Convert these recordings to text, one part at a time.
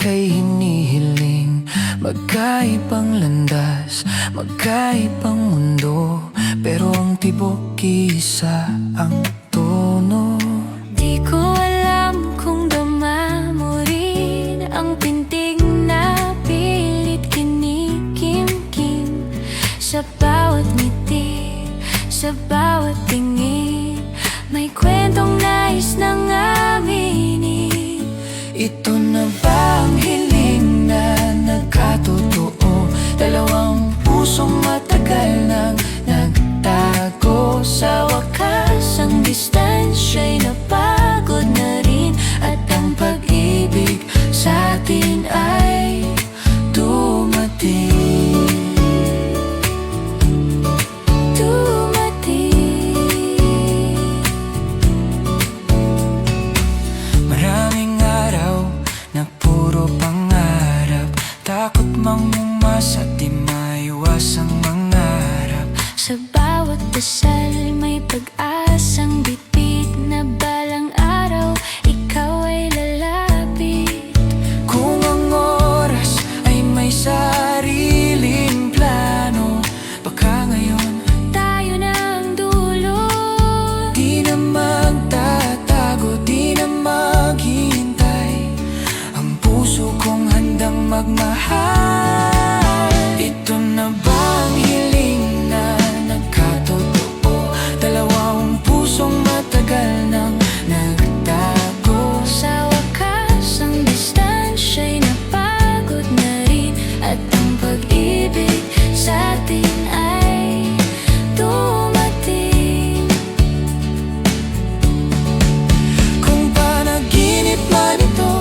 ika'y hinihiling. Magkaibang landas, magkaibang mundo, pero ang tibok isa ang tono. Di ko alam kung dama mo rin ang pintig na pilit kinikimkim. Sa bawat ngiti, sa bawat tingin, may kwentong nais nang aminin. Ito na ba ang hiling na nagkatotoo? Dalawang pusong matagal nang nagtago. Sa wakas ang distansya'y napagod na rin, at ang pag-ibig sa atin ay dumating. Maraming araw na puro pangarap, takot mang umasa, di maiwasang mangarap. Sa bawat dasal may pag-asang bitbit na balang araw ikaw ay lalapit. Kung ang oras ay may sariling plano, baka ngayon Tayo na ang dulo. di na magtatago, di na maghihintay. Ang puso kong handang magmahal. Ito na ba ang hiling na nagkatotoo? Dalawang pusong matagal nang nagtago. Sa wakas ang distansya'y napagod na rin, at ang pag-ibig sa atin ay dumating. Kung panaginip man ito,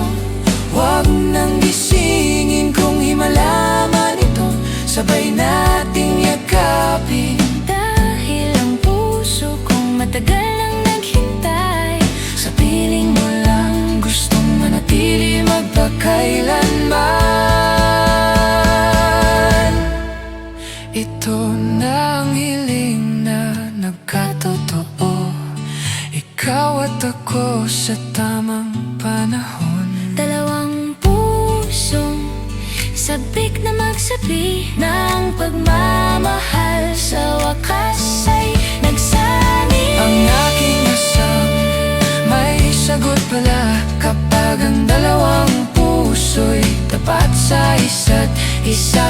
huwag nang gisingin. Kung himala man ito, sabay nating yakapin. Dahil ang puso kong matagal nang naghintay, Sa piling mo lang gustong manatili magpakailanman. Ito na ang hiling na nagkatotoo, ikaw at ako sa tamang panahon. dalawang pusong sabik na magsabi ng pagmamahal, sa wakas ay nagsanib. Ang aking asam may sagot pala, kapag ang dalawang puso'y tapat sa isa't isa.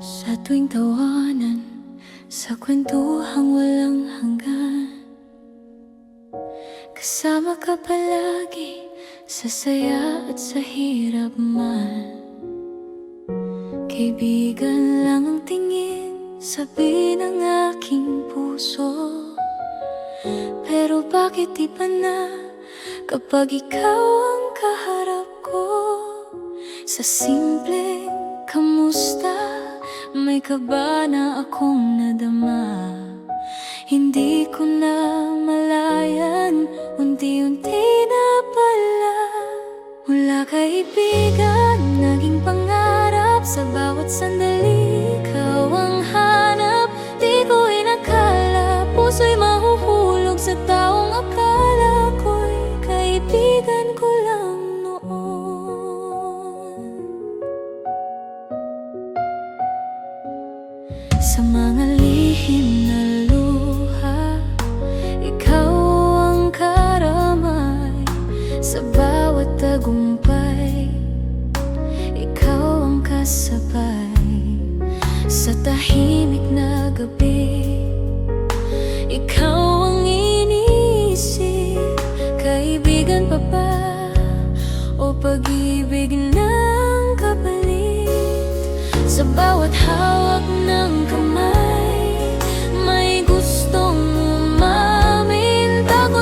Sa tuwing tawanan, sa kwentuhang walang hanggan, kasama ka palagi, sa saya at sa hirap man. Kaibigan lang ang tingin, sabi ng aking puso. Pero bakit iba na kapag ikaw ang kaharap ko? Sa simpleng kamusta, may kaba na akong nadama. Hindi ko na malayan, unti-unti na pala. Mula kaibigan, naging pangarap, sa bawat sandali ikaw ang hanap. Di ko inakala, puso'y mahuhulog sa taong akala ko'y kaibigan ko lang noon. Sa mga lihim na luha, ikaw ang karamay. Sa bawat tagumpay, ikaw ang kasabay. Sa tahimik na gabi, ikaw ang iniisip. Kaibigan pa ba o pag-ibig ng kapalit? Sa bawat hawak ng kamay, may gustong umamin. Tago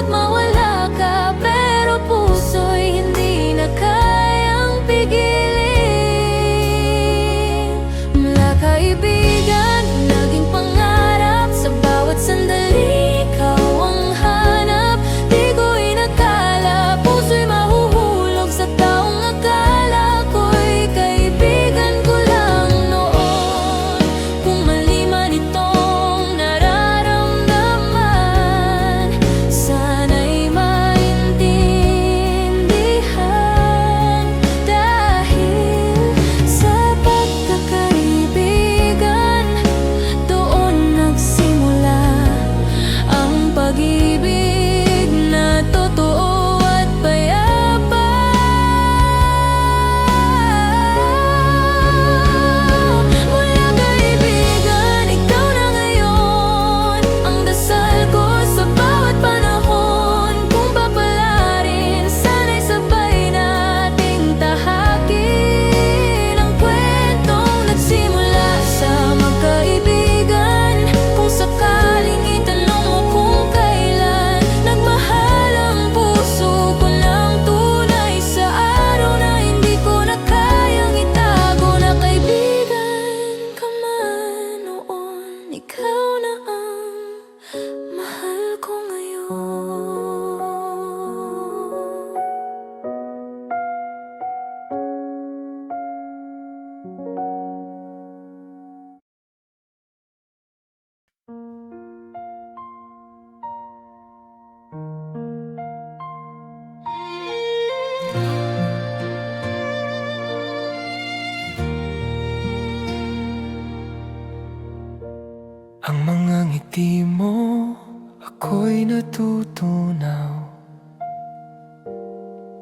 mo, ako'y natutunaw,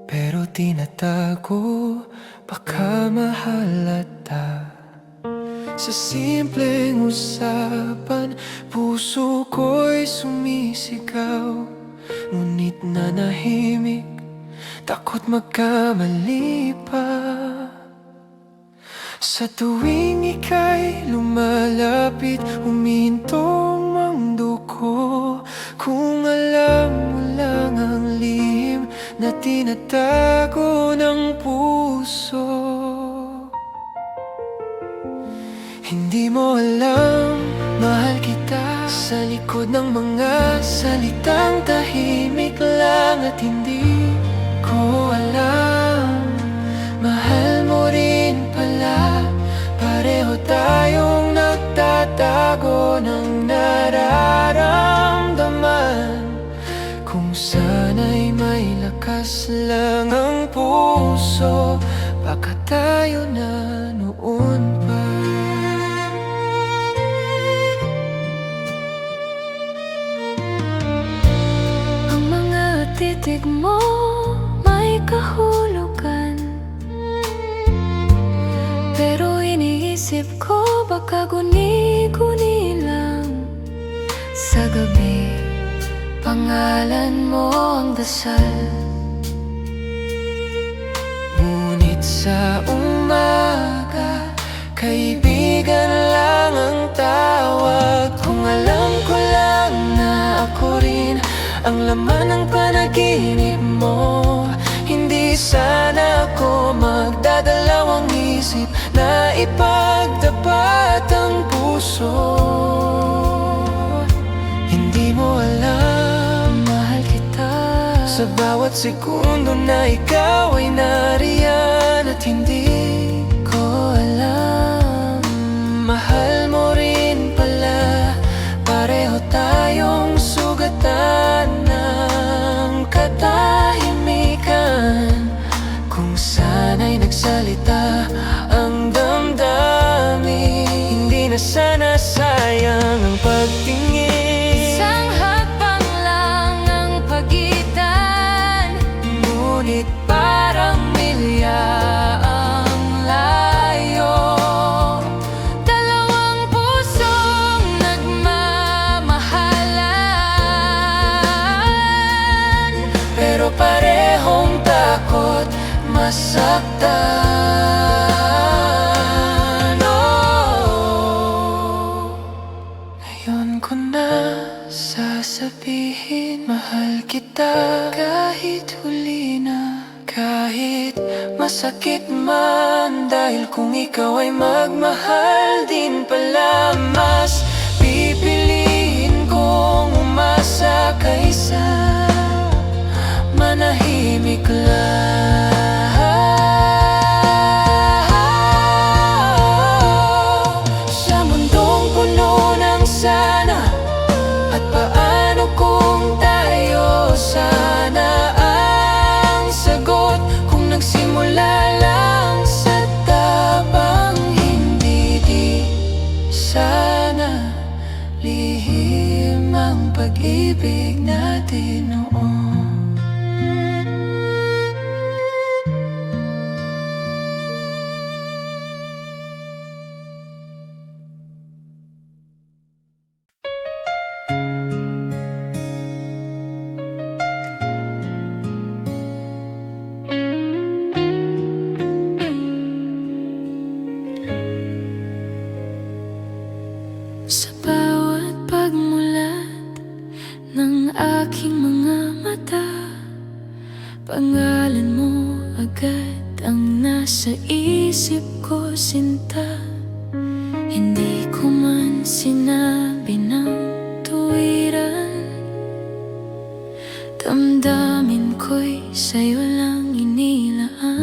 pero tinatago, baka mahalata. Sa simpleng usapan, puso ko'y sumisigaw, ngunit nanahimik, takot magkamali pa. Sa tuwing ika'y lumalapit, humihintong mundo ko. Kung alam mo lang ang lihim na tinatago ng puso. Hindi mo alam, mahal kita. Sa likod ng mga salitang tahimik lang at hindi ko alam, mahal mo rin pala. Pareho tayong nagtatago ng nararamdaman. Kung sana'y may lakas lang ang puso, baka tayo na noon pa. Ang mga titig mo may kahulugan, pero iniisip ko baka guni-guni lang. Sa gabi, pangalan mo ang dasal, ngunit sa umaga, kaibigan lang ang tawag. Kung alam ko lang na ako rin ang laman ng panaginip mo, hindi sana ako magdadalawang isip na ipagtapat ang puso. Hindi mo alam, mahal kita. Sa bawat segundo na ikaw ay nariyan, at hindi ko alam, mahal mo rin pala. Pareho tayong sugatan ng katahimikan. Kung sana'y nagsalita ang damdamin, hindi na sana sayang ang pagtingin. isang hakbang lang ang pagitan, Ngunit parang milya ang layo. dalawang pusong nagmamahalan, Pero parehong takot masaktan. Oh, ngayon ko na sasabihin, mahal kita. Kahit huli na, kahit masakit man, dahil kung ikaw ay magmahal din pala, mas pipiliin kong umasa kaysa manahimik lang. Sa mundong puno ng sana, at paano kung tayo sana ang sagot? Kung nagsimula lang sa tabang, hindi di sana lihim ang pag-ibig natin noon. sa bawat pagmulat ng aking mga mata, pangalan mo agad ang nasa isip ko, sinta. Hindi ko man sinabi ng tuwiran, damdamin ko'y sa'yo lang inilaan.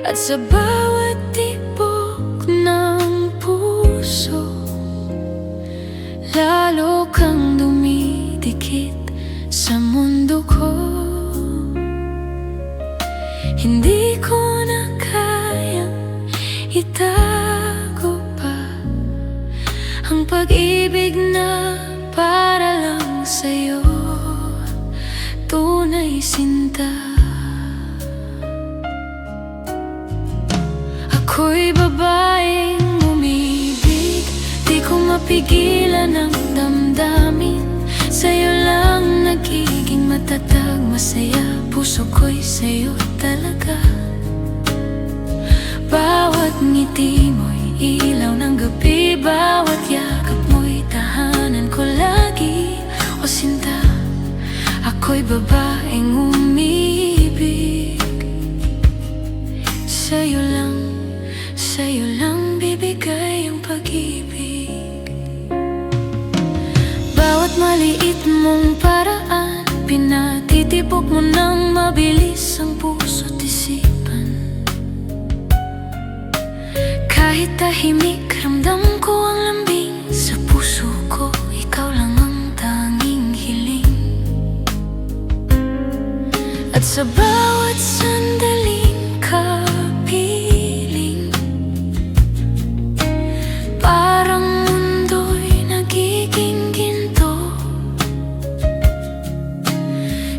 At sa bawat tibok ng puso, lalo kang dumidikit sa mundo ko. Hindi ko na kayang itago pa ang pag-ibig pag-ibig na para lang sa'yo, tunay sinta. Ako'y babaeng umibig, di ko mapigilan ang damdamin. Sa'yo lang nagiging matatag, masaya, puso ko'y sa'yo talaga. Bawat ngiti mo'y ilaw ng gabi, bawat yakap mo'y tahanan ko lagi. O sinta, ako'y babaeng umibig. Sa'yo lang bibigay ang pag-ibig. Bawat maliit mong paraan, pinatitipok mo ng mabilis ang puso't isipan. Kahit tahimik, ramdam ko ang lambing sa puso ko, ikaw lang ang tanging hiling. At sa bawat sandaling kapiling, parang mundo'y nagiging ginto.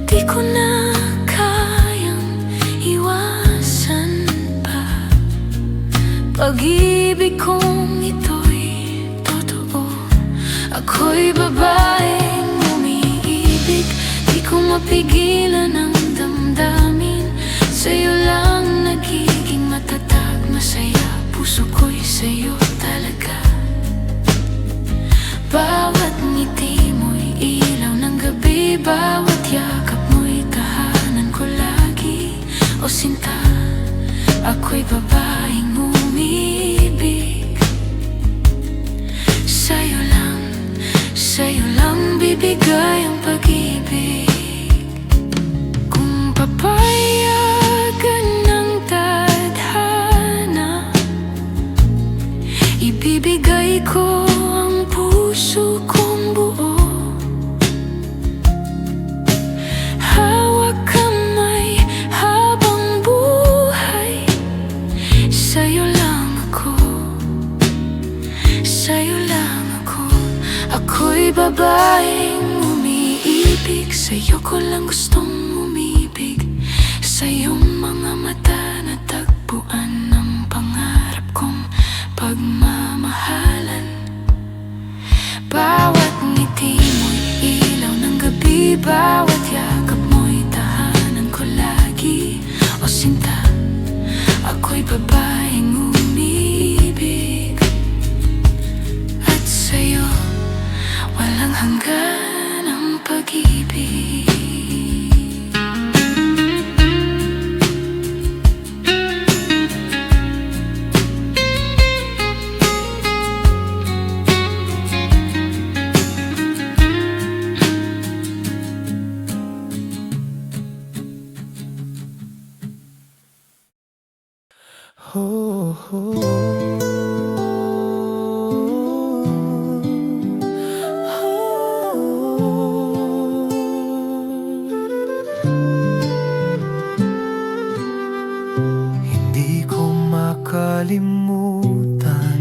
Di ko na kayang iwasan pa, pag-ibig kong ito'y totoo. Ako'y babaeng umiibig, di ko mapigilan ang damdamin. Sa'yo lang nagiging matatag, masaya, puso ko'y sa'yo talaga. Bawat ngiti mo'y ilaw ng gabi, bawat yakap mo'y tahanan ko lagi. O sinta, ako'y babaeng umibig. Sa'yo lang bibigay ang pag-ibig. Kung papayagan ng tadhana, ibibigay ko ang puso kong buo. Hawak kamay habang buhay, sa'yo lang ako, sa'yo lang ako. Ako'y babaeng umiibig, sa'yo ko lang gustong umibig. Sa iyong mga mata natagpuan ang pangarap kong pagmamahalan. Bawat ngiti mo'y ilaw ng gabi, bawat yakap mo'y tahanan ko lagi. O sinta, ako'y babaeng umibig. At sa'yo, walang hanggan ang pag-ibig. Oh, oh. Hindi ko makalimutan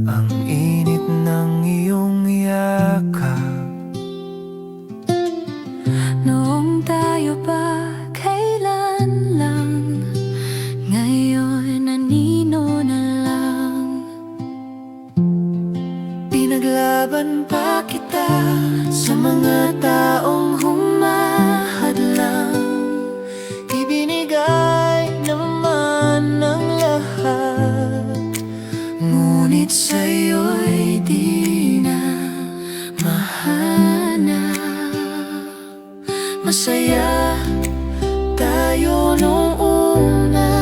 ang init ng iyong yakap. Noong tayo pa kailan lang, ngayon nanino na lang. Pinaglaban pa kita sa mga taong humahadlang. Ibinigay naman ang lahat, ngunit sa'yo'y di na mahanap. Masaya tayo nung una,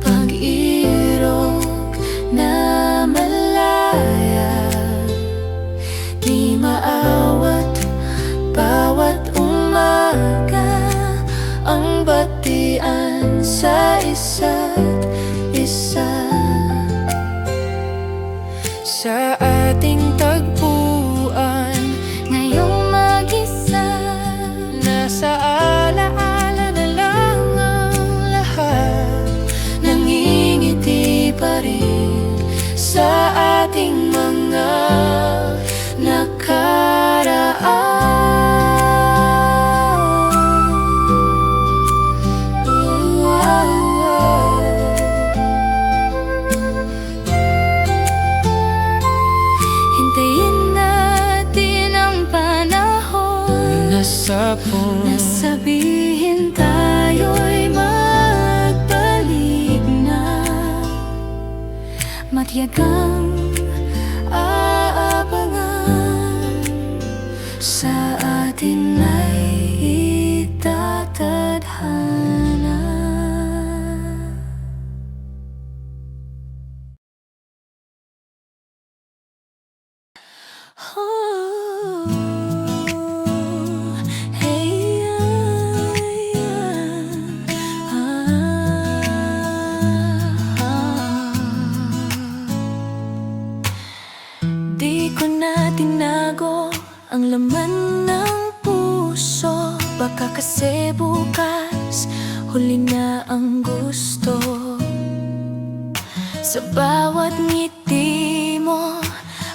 pag-irog na malaya. Di maawat bawat umaga, ang batian sa isa't isa. Sa ating tagpuan, Ngayong mag-isa, nasa alaala na lang ang lahat. Nangingiti pa rin sa ating mga nakaraan. Hintayin natin ang panahon na sabihin tayo'y magbalik na. Matiyagang aabangan sa atin ay itatadhana. Oh, hey, di ko na tinago ang laman ng puso. Baka kasi bukas huli na ang gusto. Sa bawat ngiti mo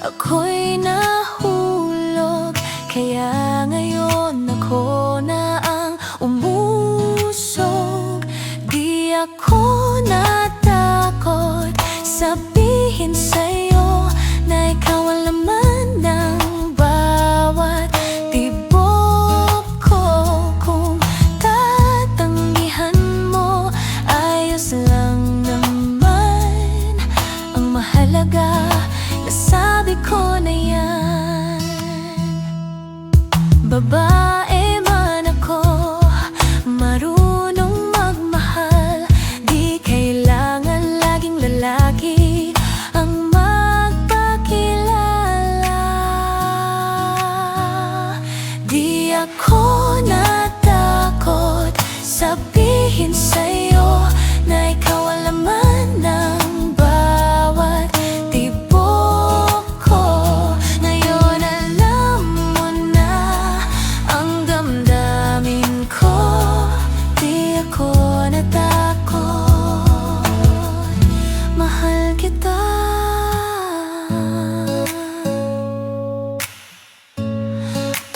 ako'y nahulog. Kaya ngayon ako na ang umusog. Di ako natakot sabihin sa'yo na ikaw ang laman ng bawat tibok ko. Kung tatanggihan mo, ayos lang naman. Ang mahalaga, nasabi ko na yan. Babae man ako, marunong magmahal. Di kailangan laging lalaki ang magpakilala. Di ako natakot sabihin sa'yo na ikaw ang laman ng bawat tibok ko. Ngayon alam mo na ang damdamin ko. Di ako natakot, mahal kita.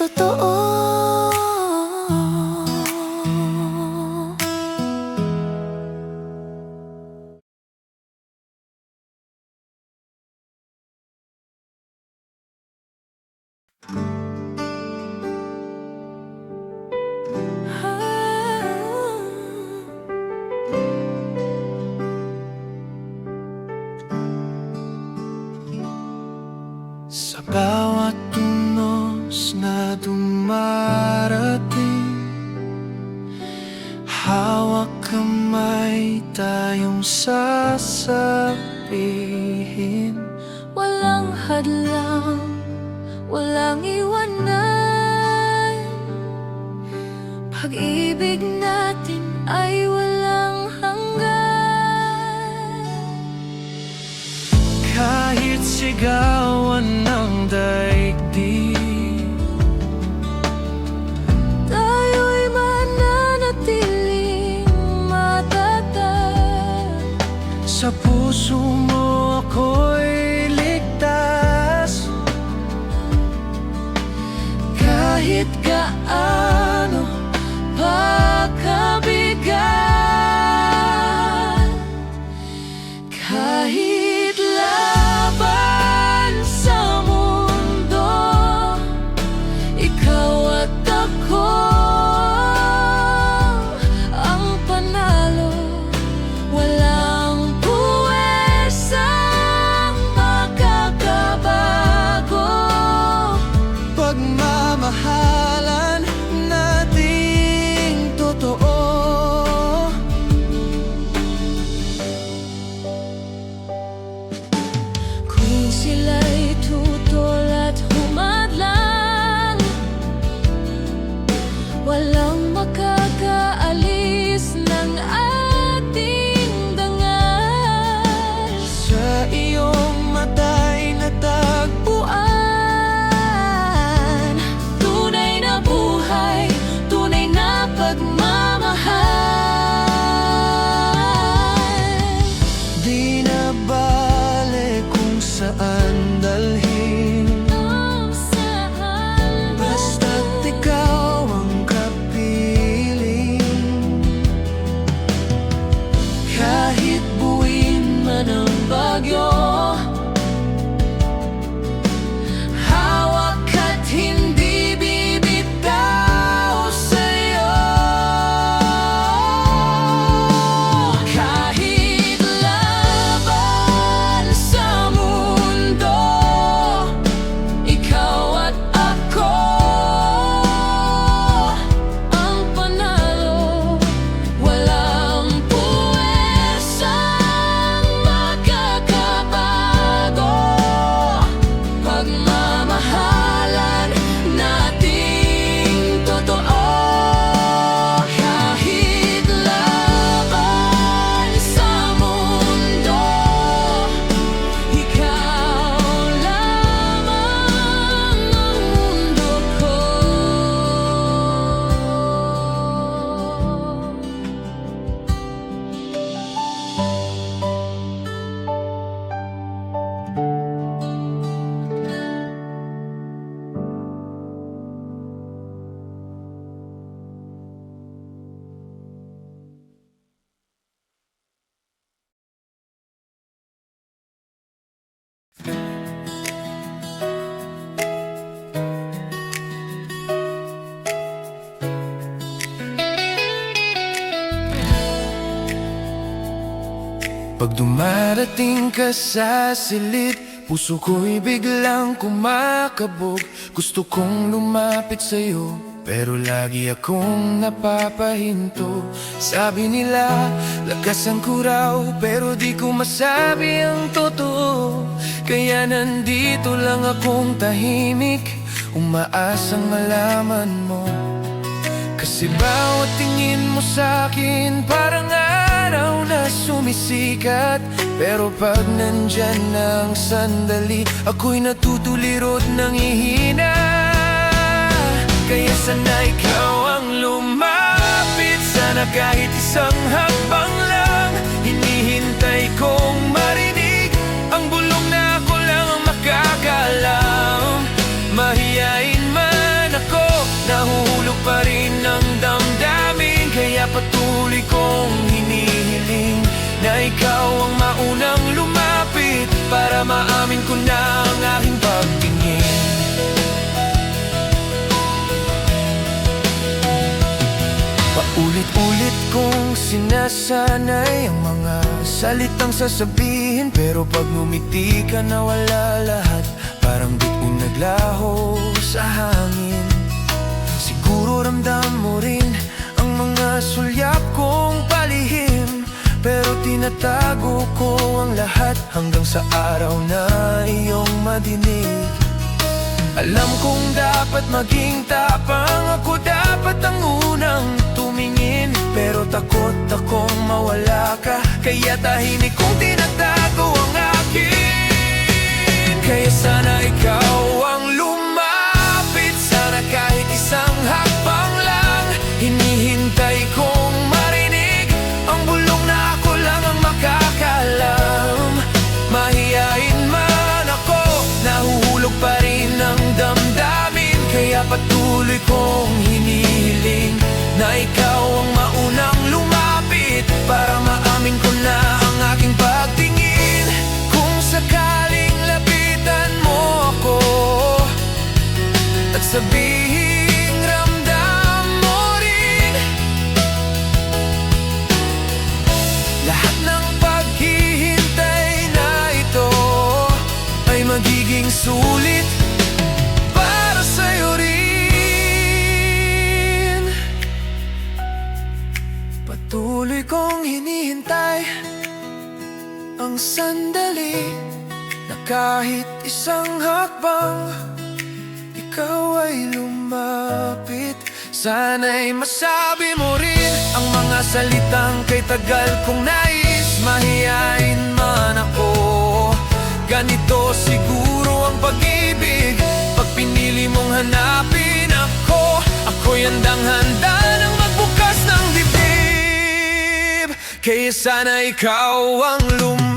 Totoo. Sa bawat tunos na dumarating, hawak kamay tayong sasabihin. Walang hadlang, walang iwanan. Pag-ibig natin ay walang hanggan. Kahit sigawan ng daigdig, Tayo'y mananatiling matatag. sa puso mo ako'y ligtas. Kahit gaano pagkabigat, kahit laban Pag dumarating ka sa silid, puso ko'y biglang kumakabog. Gusto kong lumapit sa'yo, pero lagi akong napapahinto. Sabi nila, lakasan ko raw, pero di ko masabi ang totoo. Kaya nandito lang akong tahimik, umaasang malaman mo. Kasi bawat tingin mo sa'kin parang araw na sumisikat. Pero pag nandyan ang sandali, ako'y natutulirot ng ihina. Kaya sana ikaw ang lumapit, sana kahit isang hakbang lang. Hinihintay kong marinig ang bulong na ako lang ang makakalam. Mahiyain man ako, nahuhulog pa rin ang damdamin. Kaya patuloy kong hinihiling na ikaw ang maunang lumapit, para maamin ko na ang aking pagtingin. Paulit-ulit kong sinasanay ang mga salitang sasabihin, pero pag ngumiti ka nawala lahat, parang bituin naglaho sa hangin. Siguro ramdam mo rin ang mga sulyap kong palihim, pero tinatago ko ang lahat hanggang sa araw na iyong madinig. Alam kong dapat maging tapang, ako dapat ang unang tumingin, pero takot akong mawala ka, kaya tahimik kong tinatago ang akin. Kaya sana ikaw ang lumapit, sana kahit isang hakbang lang. Hinihintay kong marinig ang bulong na ako lang ang makakalam. Mahiyain man ako, nahuhulog pa rin ang damdamin. Kaya patuloy kong hinihiling na ikaw ang maunang lumapit, para maamin ko na ang aking pagtingin. Kung sakaling lapitan mo ako at sabihing ramdam mo rin, lahat ng paghihintay na ito ay magiging sulit para sa'yo rin. Patuloy kong hinihintay ang sandali na kahit isang hakbang ikaw ay lumapit. Sana'y masabi mo rin ang mga salitang kay tagal kong nais. Mahiyain man ako, ganito siguro ang pag-ibig. Pag pinili mong hanapin ako, ako'y handang-handa nang magbukas ng dibdib. Kaya sana ikaw ang lumapit,